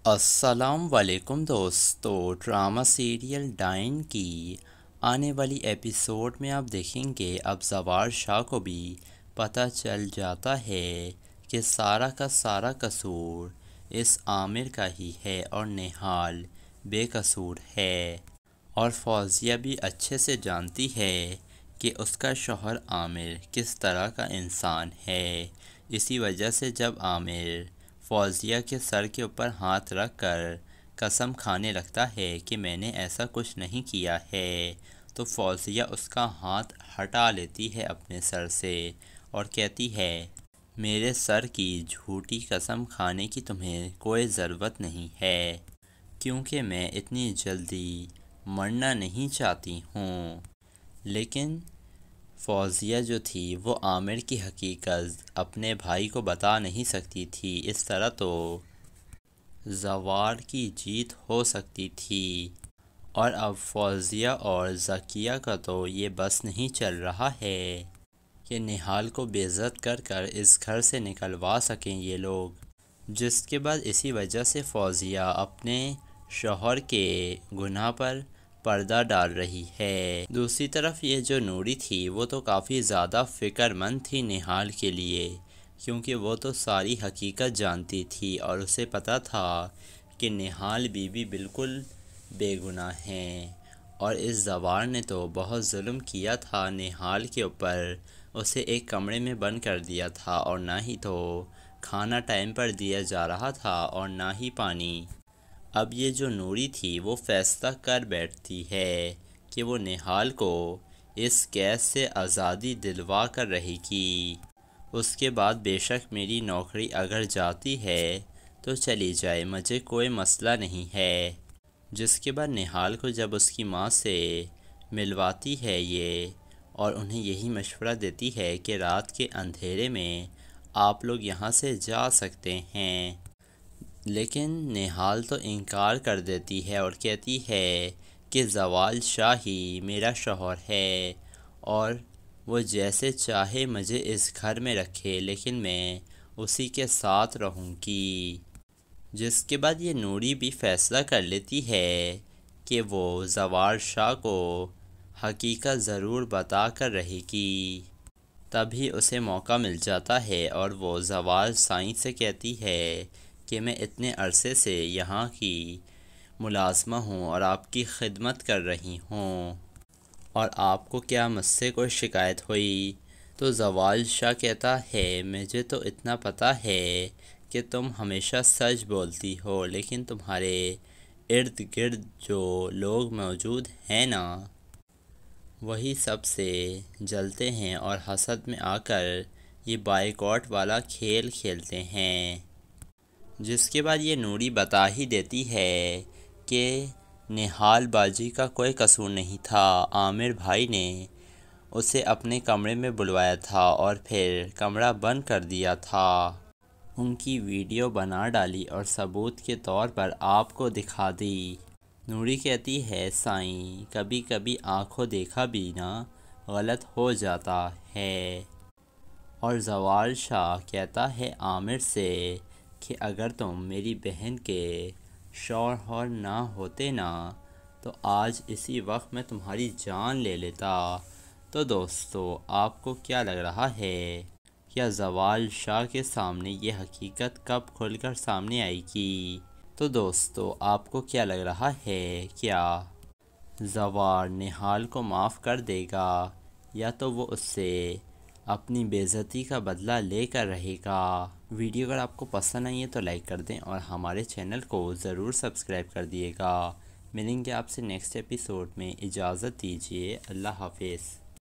السلام علیکم دوستو، ڈرامہ سیریل ڈائن کی آنے والی ایپیسوڈ میں آپ دیکھیں گے اب زوار شاہ کو بھی پتہ چل جاتا ہے کہ سارا کا سارا قصور اس عامر کا ہی ہے اور نہال بے قصور ہے، اور فوزیہ بھی اچھے سے جانتی ہے کہ اس کا شوہر عامر کس طرح کا انسان ہے۔ اسی وجہ سے جب عامر فوزیہ کے سر کے اوپر ہاتھ رکھ کر قسم کھانے لگتا ہے کہ میں نے ایسا کچھ نہیں کیا ہے، تو فوزیہ اس کا ہاتھ ہٹا لیتی ہے اپنے سر سے اور کہتی ہے میرے سر کی جھوٹی قسم کھانے کی تمہیں کوئی ضرورت نہیں ہے، کیونکہ میں اتنی جلدی مرنا نہیں چاہتی ہوں۔ لیکن فوزیہ جو تھی وہ عامر کی حقیقت اپنے بھائی کو بتا نہیں سکتی تھی، اس طرح تو زوار کی جیت ہو سکتی تھی۔ اور اب فوزیہ اور ذکیہ کا تو یہ بس نہیں چل رہا ہے کہ نہال کو بے عزت کر کر اس گھر سے نکلوا سکیں یہ لوگ، جس کے بعد اسی وجہ سے فوزیہ اپنے شوہر کے گناہ پر پردہ ڈال رہی ہے۔ دوسری طرف یہ جو نوری تھی وہ تو کافی زیادہ فکر مند تھی نہال کے لیے، کیونکہ وہ تو ساری حقیقت جانتی تھی اور اسے پتہ تھا کہ نہال بیوی بالکل بے گناہ ہیں، اور اس زوار نے تو بہت ظلم کیا تھا نہال کے اوپر، اسے ایک کمرے میں بند کر دیا تھا اور نہ ہی تو کھانا ٹائم پر دیا جا رہا تھا اور نہ ہی پانی۔ اب یہ جو نوری تھی وہ فیصلہ کر بیٹھتی ہے کہ وہ نہال کو اس قید سے آزادی دلوا کر رہے گی، اس کے بعد بے شک میری نوکری اگر جاتی ہے تو چلی جائے، مجھے کوئی مسئلہ نہیں ہے۔ جس کے بعد نہال کو جب اس کی ماں سے ملواتی ہے یہ اور انہیں یہی مشورہ دیتی ہے کہ رات کے اندھیرے میں آپ لوگ یہاں سے جا سکتے ہیں، لیکن نہال تو انکار کر دیتی ہے اور کہتی ہے کہ زوال شاہ ہی میرا شوہر ہے اور وہ جیسے چاہے مجھے اس گھر میں رکھے، لیکن میں اسی کے ساتھ رہوں گی۔ جس کے بعد یہ نوری بھی فیصلہ کر لیتی ہے کہ وہ زوال شاہ کو حقیقت ضرور بتا کر رہے گی۔ تبھی اسے موقع مل جاتا ہے اور وہ زوال سائیں سے کہتی ہے کہ میں اتنے عرصے سے یہاں کی ملازمہ ہوں اور آپ کی خدمت کر رہی ہوں، اور آپ کو کیا مجھ سے کوئی شکایت ہوئی؟ تو زوال شاہ کہتا ہے مجھے تو اتنا پتہ ہے کہ تم ہمیشہ سچ بولتی ہو، لیکن تمہارے ارد گرد جو لوگ موجود ہیں نا، وہی سب سے جلتے ہیں اور حسد میں آ کر یہ بائیکاٹ والا کھیل کھیلتے ہیں۔ جس کے بعد یہ نوری بتا ہی دیتی ہے کہ نہال باجی کا کوئی قصور نہیں تھا، عامر بھائی نے اسے اپنے کمرے میں بلوایا تھا اور پھر کمرہ بند کر دیا تھا، ان کی ویڈیو بنا ڈالی اور ثبوت کے طور پر آپ کو دکھا دی۔ نوری کہتی ہے سائیں کبھی کبھی آنکھوں دیکھا بھی نا غلط ہو جاتا ہے، اور زوال شاہ کہتا ہے عامر سے کہ اگر تم میری بہن کے شوہر نہ ہوتے نا تو آج اسی وقت میں تمہاری جان لے لیتا۔ تو دوستو آپ کو کیا لگ رہا ہے، کیا زوال شاہ کے سامنے یہ حقیقت کب کھل کر سامنے آئے گی؟ تو دوستو آپ کو کیا لگ رہا ہے، کیا زوار نہال کو معاف کر دے گا یا تو وہ اس سے اپنی بے عزتی کا بدلہ لے کر رہے گا؟ ویڈیو اگر آپ کو پسند آئی ہے تو لائک کر دیں اور ہمارے چینل کو ضرور سبسکرائب کر دیے گا۔ ملیں گے آپ سے نیکسٹ ایپیسوڈ میں، اجازت دیجیے، اللہ حافظ۔